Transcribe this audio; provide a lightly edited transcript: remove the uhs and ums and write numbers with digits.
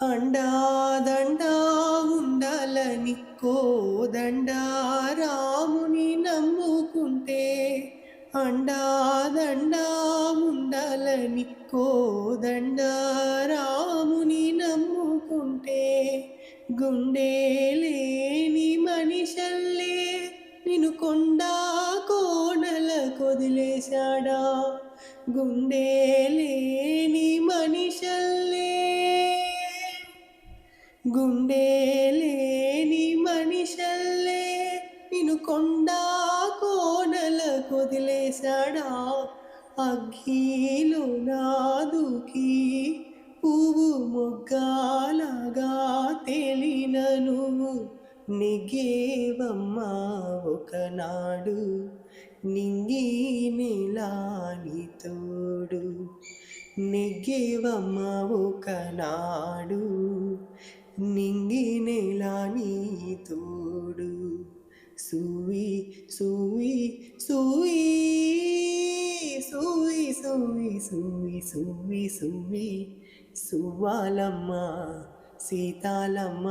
అండాదండా ఉండాలని కోదండా రాముని నమ్ముకుంటే అండాదండా ఉండాలని కోదండా రాముని నమ్ముకుంటే గుండె లేని మనిషల్లే నిన్ను కొండా కోణల కొదిలేశాడా గుండె లేని మనిషల్లే గుండె లేని మనిషల్లే నిన్ను కొండా కోనల కొదిలేశాడా అగ్గిలో నాదుకి పువ్వు మొగ్గాలాగా తేలిన నువ్వు నెగ్గేవమ్మా ఒకనాడు నింగి నీలాని తోడు నెగ్గేవమ్మా ఒకనాడు నింగి నేలాని తోడు సూయి సూయి సూయి సూయి సూయి సూయి సూయి సూయి సువ్వాలమ్మ సీతాలమ్మ